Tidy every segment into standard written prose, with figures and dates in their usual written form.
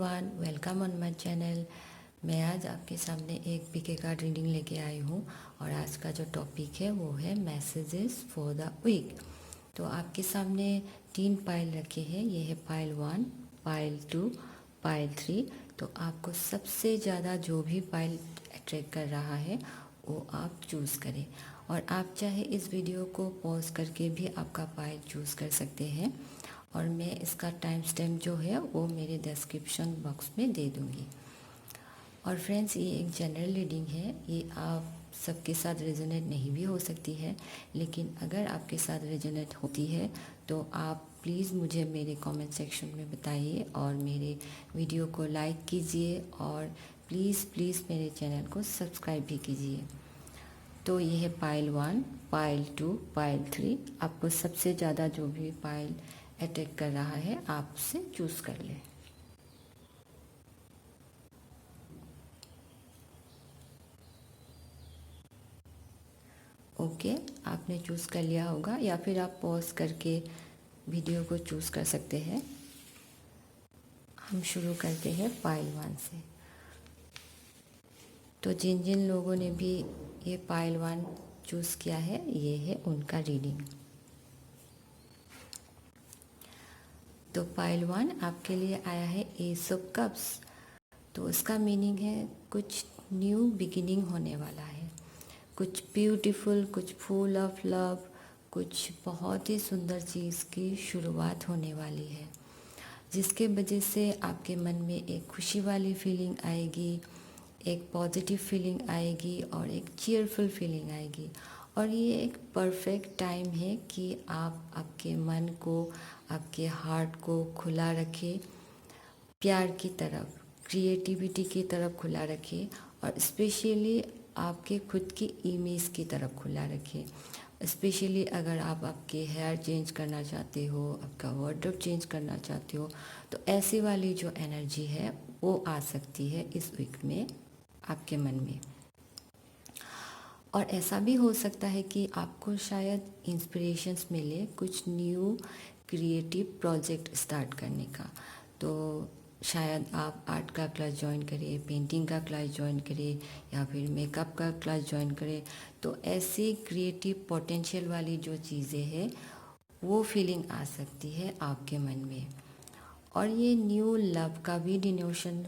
Everyone, welcome on my channel. मैं आज आपके सामने एक पीके कार्ड रीडिंग लेके आई हूँ और आज का जो टॉपिक है वो है मैसेजेस फॉर द वीक। तो आपके सामने 3 पाइल रखे हैं। ये है पाइल 1, पाइल 2, पाइल 3। तो आपको सबसे ज़्यादा जो भी पाइल अट्रैक्ट कर रहा है वो आप चूज़ करें, और आप चाहे इस वीडियो को पॉज करके भी आपका पाइल चूज़ कर सकते हैं, और मैं इसका टाइम स्टैम्प जो है वो मेरे डिस्क्रिप्शन बॉक्स में दे दूँगी। और फ्रेंड्स, ये एक जनरल रीडिंग है, ये आप सबके साथ रेजोनेट नहीं भी हो सकती है, लेकिन अगर आपके साथ रेजोनेट होती है तो आप प्लीज़ मुझे मेरे कमेंट सेक्शन में बताइए और मेरे वीडियो को लाइक कीजिए, और प्लीज़ प्लीज़ मेरे चैनल को सब्सक्राइब भी कीजिए। तो ये है पाइल 1, पाइल 2, पाइल 3। आपको सबसे ज़्यादा जो भी पाइल अटैक कर रहा है आप उसे चूज़ कर लें। ओके, आपने चूज़ कर लिया होगा, या फिर आप पॉज करके वीडियो को चूज़ कर सकते हैं। हम शुरू करते हैं पाइल 1 से। तो जिन जिन लोगों ने भी ये पाइल 1 चूज़ किया है, ये है उनका रीडिंग। तो पाइल 1 आपके लिए आया है एस ऑफ कप्स। तो उसका मीनिंग है कुछ न्यू बिगिनिंग होने वाला है, कुछ ब्यूटीफुल, कुछ फुल ऑफ लव, कुछ बहुत ही सुंदर चीज़ की शुरुआत होने वाली है, जिसके वजह से आपके मन में एक खुशी वाली फीलिंग आएगी, एक पॉजिटिव फीलिंग आएगी और एक चीयरफुल फीलिंग आएगी। और ये एक परफेक्ट टाइम है कि आप आपके मन को, आपके हार्ट को खुला रखें, प्यार की तरफ, क्रिएटिविटी की तरफ खुला रखें, और स्पेशली आपके खुद की इमेज की तरफ खुला रखें। स्पेशली अगर आप आपके हेयर चेंज करना चाहते हो, आपका वार्डरोब चेंज करना चाहते हो, तो ऐसी वाली जो एनर्जी है वो आ सकती है इस वीक में आपके मन में। और ऐसा भी हो सकता है कि आपको शायद इंस्पिरेशंस मिले कुछ न्यू क्रिएटिव प्रोजेक्ट स्टार्ट करने का। तो शायद आप आर्ट का क्लास ज्वाइन करें, पेंटिंग का क्लास ज्वाइन करें, या फिर मेकअप का क्लास ज्वाइन करें। तो ऐसी क्रिएटिव पोटेंशियल वाली जो चीज़ें हैं वो फीलिंग आ सकती है आपके मन में। और ये न्यू लव का भी डिनोशन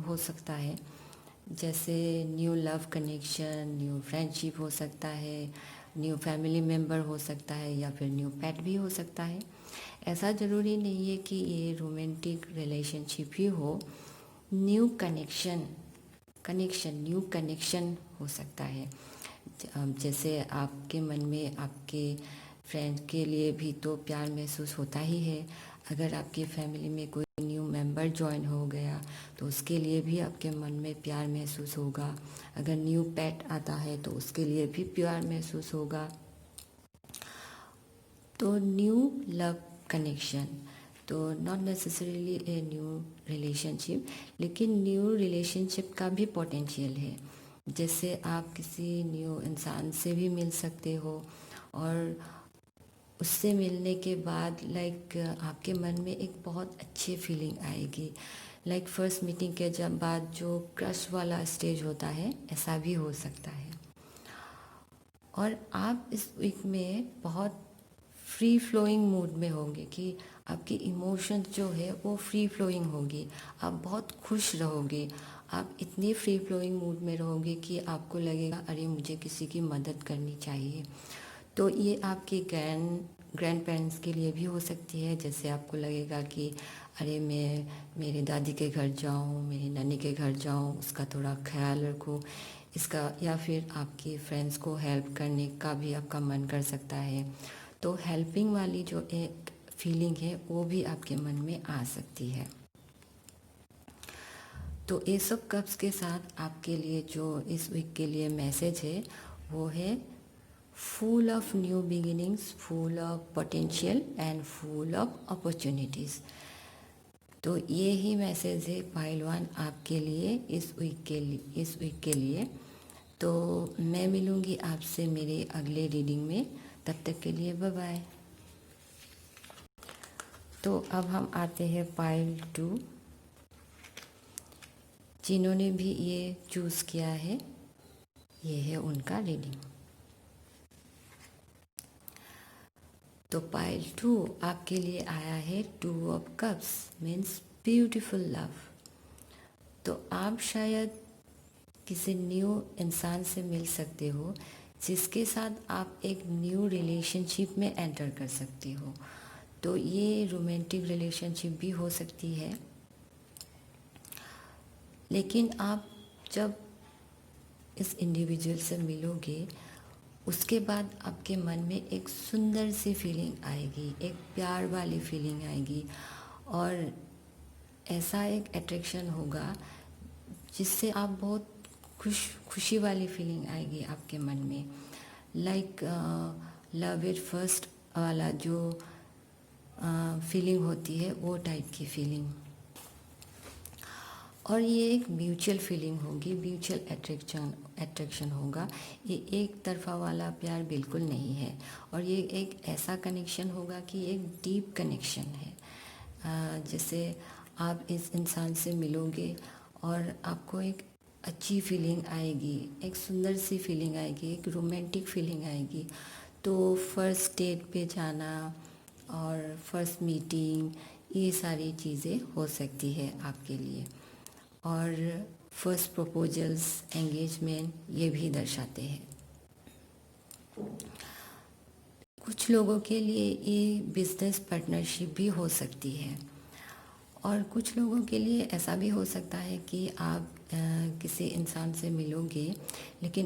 हो सकता है, जैसे new love connection, new friendship हो सकता है, न्यू फैमिली मेम्बर हो सकता है, या फिर न्यू पेट भी हो सकता है। ऐसा ज़रूरी नहीं है कि ये रोमांटिक रिलेशनशिप ही हो, न्यू न्यू कनेक्शन हो सकता है। जैसे आपके मन में आपके फ्रेंड के लिए भी तो प्यार महसूस होता ही है। अगर आपकी फैमिली में कोई न्यू मेंबर ज्वाइन हो गया तो उसके लिए भी आपके मन में प्यार महसूस होगा। अगर न्यू पेट आता है तो उसके लिए भी प्यार महसूस होगा। तो न्यू लव कनेक्शन, तो not necessarily a new relationship, लेकिन न्यू रिलेशनशिप का भी पोटेंशियल है। जैसे आप किसी न्यू इंसान से भी मिल सकते हो, और उससे मिलने के बाद आपके मन में एक बहुत अच्छी फीलिंग आएगी। फर्स्ट मीटिंग के जब बाद जो क्रश वाला स्टेज होता है, ऐसा भी हो सकता है। और आप इस वीक में बहुत फ्री फ्लोइंग मूड में होंगे कि आपकी इमोशन जो है वो फ्री फ्लोइंग होगी। आप बहुत खुश रहोगे, आप इतनी फ्री फ्लोइंग मूड में रहोगे कि आपको लगेगा अरे मुझे किसी की मदद करनी चाहिए। तो ये आपके ग्रैंड पेरेंट्स के लिए भी हो सकती है। जैसे आपको लगेगा कि अरे मैं मेरे दादी के घर जाऊँ, मेरी नानी के घर जाऊँ, उसका थोड़ा ख्याल रखूँ इसका, या फिर आपके फ्रेंड्स को हेल्प करने का भी आपका मन कर सकता है। तो हेल्पिंग वाली जो एक फीलिंग है वो भी आपके मन में आ सकती है। तो ये सब कप्स के साथ आपके लिए जो इस वीक के लिए मैसेज है वो है full of new beginnings, full of potential and full of opportunities. तो ये ही मैसेज है पाइल 1 आपके लिए इस वीक के लिए। तो मैं मिलूँगी आपसे मेरे अगले रीडिंग में, तब तक के लिए बाय बाय। तो अब हम आते हैं पाइल 2। जिन्होंने भी ये चूज़ किया है, ये है उनका रीडिंग। तो पाइल 2 आपके लिए आया है 2 of cups, means beautiful love. तो आप शायद किसी न्यू इंसान से मिल सकते हो जिसके साथ आप एक न्यू रिलेशनशिप में एंटर कर सकते हो। तो ये रोमांटिक रिलेशनशिप भी हो सकती है, लेकिन आप जब इस इंडिविजुअल से मिलोगे उसके बाद आपके मन में एक सुंदर सी फीलिंग आएगी, एक प्यार वाली फीलिंग आएगी, और ऐसा एक अट्रैक्शन होगा जिससे आप बहुत खुशी वाली फीलिंग आएगी आपके मन में, लाइक लव एट फर्स्ट वाला जो फीलिंग होती है, वो टाइप की फीलिंग। और ये एक म्यूचुअल फीलिंग होगी, म्यूचुअल अट्रैक्शन होगा। ये एक तरफा वाला प्यार बिल्कुल नहीं है, और ये एक ऐसा कनेक्शन होगा कि एक डीप कनेक्शन है। जैसे आप इस इंसान से मिलोगे और आपको एक अच्छी फीलिंग आएगी, एक सुंदर सी फीलिंग आएगी, एक रोमांटिक फीलिंग आएगी। तो फर्स्ट डेट पे जाना और फर्स्ट मीटिंग, ये सारी चीज़ें हो सकती है आपके लिए। और फर्स्ट प्रपोजल्स, एंगेजमेंट, ये भी दर्शाते हैं। कुछ लोगों के लिए ये बिजनेस पार्टनरशिप भी हो सकती है, और कुछ लोगों के लिए ऐसा भी हो सकता है कि आप किसी इंसान से मिलोगे लेकिन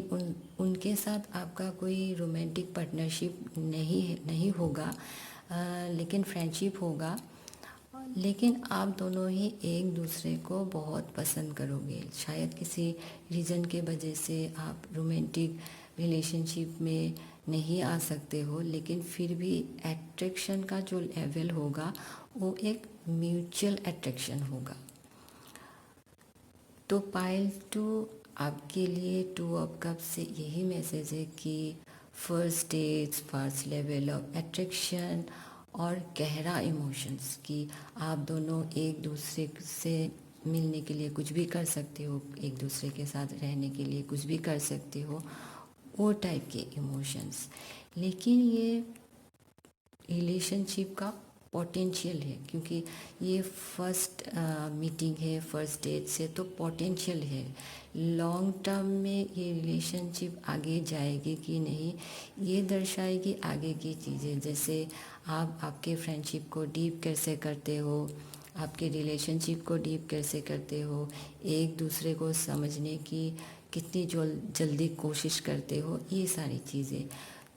उनके साथ आपका कोई रोमांटिक पार्टनरशिप नहीं होगा, लेकिन फ्रेंडशिप होगा। लेकिन आप दोनों ही एक दूसरे को बहुत पसंद करोगे। शायद किसी रीज़न के वजह से आप रोमांटिक रिलेशनशिप में नहीं आ सकते हो, लेकिन फिर भी अट्रैक्शन का जो लेवल होगा वो एक म्यूचुअल अट्रैक्शन होगा। तो पाइल 2 आपके लिए 2 ऑफ कप्स से यही मैसेज है कि first dates, first level of attraction और गहरा इमोशंस, कि आप दोनों एक दूसरे से मिलने के लिए कुछ भी कर सकते हो, एक दूसरे के साथ रहने के लिए कुछ भी कर सकते हो, वो टाइप के इमोशंस। लेकिन ये रिलेशनशिप का पोटेंशियल है, क्योंकि ये फर्स्ट मीटिंग है, फर्स्ट डेट से, तो पोटेंशियल है। लॉन्ग टर्म में ये रिलेशनशिप आगे जाएगी कि नहीं, ये दर्शाएगी आगे की चीज़ें। जैसे आप आपके फ्रेंडशिप को डीप कैसे करते हो, आपके रिलेशनशिप को डीप कैसे करते हो, एक दूसरे को समझने की कितनी जल्दी कोशिश करते हो, ये सारी चीज़ें।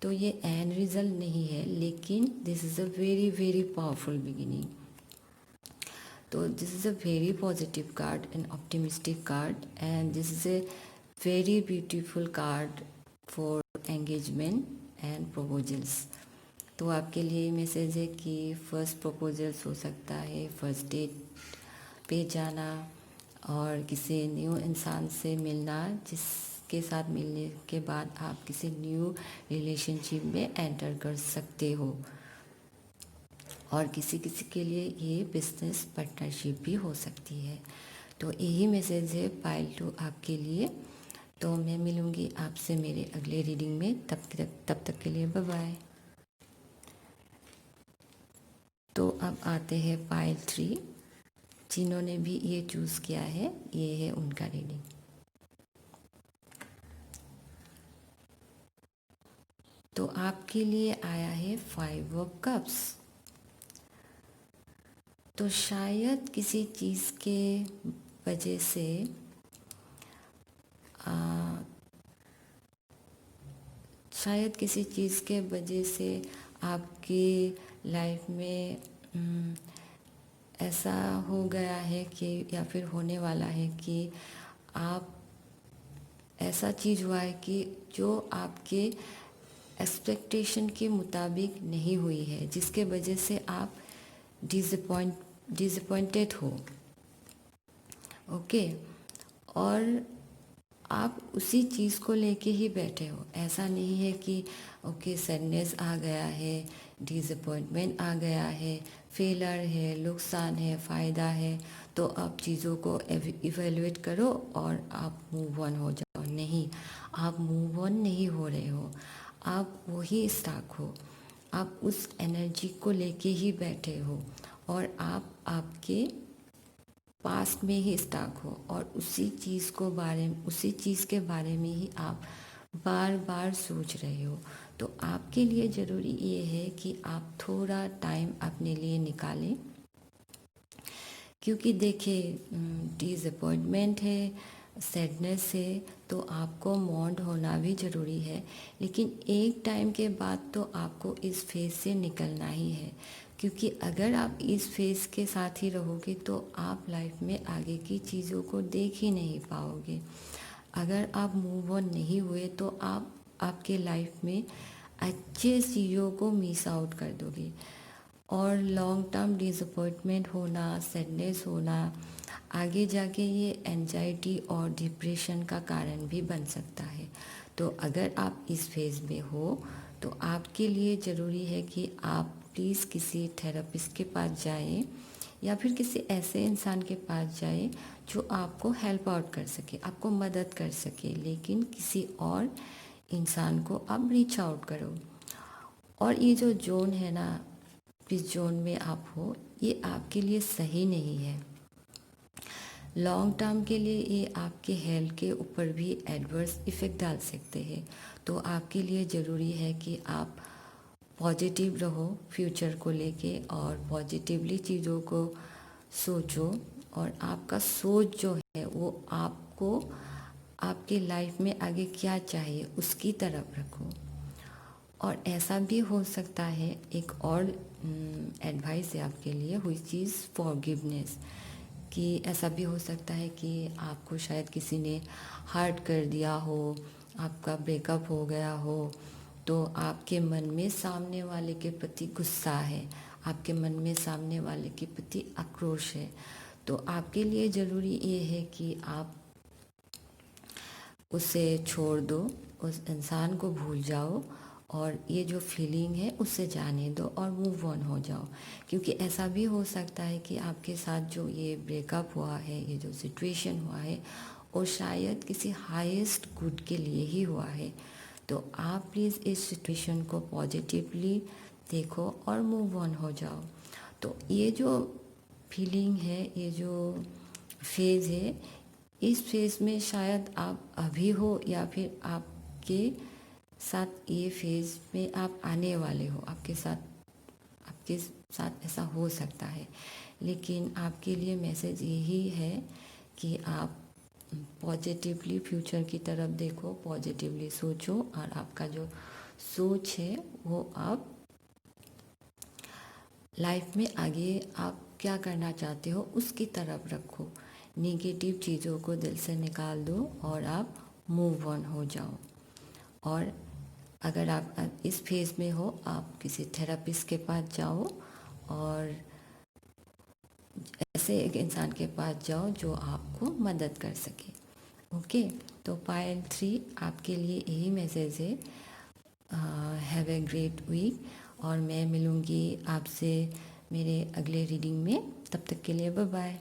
तो ये एंड रिजल्ट नहीं है, लेकिन this is a very very powerful beginning. तो this is a very positive card and optimistic card, and this is a very beautiful card for engagement and proposals. तो आपके लिए मैसेज है कि फर्स्ट प्रपोजल्स हो सकता है, फर्स्ट डेट पे जाना और किसी न्यू इंसान से मिलना, जिसके साथ मिलने के बाद आप किसी न्यू रिलेशनशिप में एंटर कर सकते हो। और किसी किसी के लिए ये बिजनेस पार्टनरशिप भी हो सकती है। तो यही मैसेज है पाइल 2 आपके लिए। तो मैं मिलूँगी आपसे मेरे अगले रीडिंग में, तब तक के लिए बाय बाय। तो अब आते हैं पाइल 3, जिन्होंने भी ये चूज़ किया है, ये है उनका रीडिंग। तो आपके लिए आया है 5 ऑफ कप्स। तो शायद किसी चीज़ के वजह से शायद किसी चीज़ के वजह से आपकी लाइफ में ऐसा हो गया है कि, या फिर होने वाला है कि आप, ऐसा चीज़ हुआ है कि जो आपके एक्सपेक्टेशन के मुताबिक नहीं हुई है, जिसके वजह से आप डिसअपॉइंटेड हो। ओके, और आप उसी चीज़ को लेके ही बैठे हो। ऐसा नहीं है कि ओके सैडनेस आ गया है डिसअपॉइंटमेंट आ गया है, फेलर है, नुकसान है, फ़ायदा है, तो आप चीज़ों को इवेलुएट करो और आप मूव ऑन हो जाओ। नहीं, आप मूव ऑन नहीं हो रहे हो, आप वही स्टक हो, आप उस एनर्जी को लेके ही बैठे हो और आप आपके पास्ट में ही स्टक हो और उसी चीज़ के बारे में ही आप बार बार सोच रहे हो। तो आपके लिए ज़रूरी ये है कि आप थोड़ा टाइम अपने लिए निकालें, क्योंकि देखिए डिसअपॉइंटमेंट है, सैडनेस है, तो आपको मौन होना भी ज़रूरी है, लेकिन एक टाइम के बाद तो आपको इस फेज़ से निकलना ही है, क्योंकि अगर आप इस फेज़ के साथ ही रहोगे तो आप लाइफ में आगे की चीज़ों को देख ही नहीं पाओगे। अगर आप मूव ऑन नहीं हुए तो आप आपके लाइफ में अच्छे चीज़ों को मिस आउट कर दोगे और लॉन्ग टर्म डिसअपॉइंटमेंट होना, सैडनेस होना, आगे जाके ये एंजाइटी और डिप्रेशन का कारण भी बन सकता है। तो अगर आप इस फेज़ में हो तो आपके लिए ज़रूरी है कि आप प्लीज़ किसी थेरेपिस्ट के पास जाएं या फिर किसी ऐसे इंसान के पास जाएं जो आपको हेल्प आउट कर सके, आपको मदद कर सके, लेकिन किसी और इंसान को आप रीच आउट करो। और ये जो जोन है ना, जिस जोन में आप हो, ये आपके लिए सही नहीं है। लॉन्ग टर्म के लिए ये आपके हेल्थ के ऊपर भी एडवर्स इफ़ेक्ट डाल सकते हैं। तो आपके लिए ज़रूरी है कि आप पॉजिटिव रहो फ्यूचर को लेके और पॉजिटिवली चीज़ों को सोचो और आपका सोच जो है वो आपको आपके लाइफ में आगे क्या चाहिए उसकी तरफ रखो। और ऐसा भी हो सकता है, एक और एडवाइस है आपके लिए, व्हिच इज़ फॉरगिवनेस, कि ऐसा भी हो सकता है कि आपको शायद किसी ने हर्ट कर दिया हो, आपका ब्रेकअप हो गया हो, तो आपके मन में सामने वाले के प्रति गुस्सा है, आपके मन में सामने वाले के प्रति आक्रोश है। तो आपके लिए ज़रूरी ये है कि आप उसे छोड़ दो, उस इंसान को भूल जाओ और ये जो फीलिंग है उससे जाने दो और मूव ऑन हो जाओ। क्योंकि ऐसा भी हो सकता है कि आपके साथ जो ये ब्रेकअप हुआ है, ये जो सिचुएशन हुआ है, वो शायद किसी हाईएस्ट गुड के लिए ही हुआ है। तो आप प्लीज़ इस सिचुएशन को पॉजिटिवली देखो और मूव ऑन हो जाओ। तो ये जो फीलिंग है, ये जो फेज़ है, इस फेज़ में शायद आप अभी हो या फिर आपके साथ ये फेज़ में आप आने वाले हो, आपके साथ ऐसा हो सकता है। लेकिन आपके लिए मैसेज यही है कि आप पॉजिटिवली फ्यूचर की तरफ देखो, पॉजिटिवली सोचो और आपका जो सोच है वो आप लाइफ में आगे आप क्या करना चाहते हो उसकी तरफ रखो। नेगेटिव चीज़ों को दिल से निकाल दो और आप मूव ऑन हो जाओ। और अगर आप इस फेज़ में हो, आप किसी थेरेपिस्ट के पास जाओ और ऐसे एक इंसान के पास जाओ जो आपको मदद कर सके। ओके, तो पायल 3 आपके लिए यही मैसेज है। हैव ए ग्रेट वीक और मैं मिलूँगी आपसे मेरे अगले रीडिंग में। तब तक के लिए बाय बाय।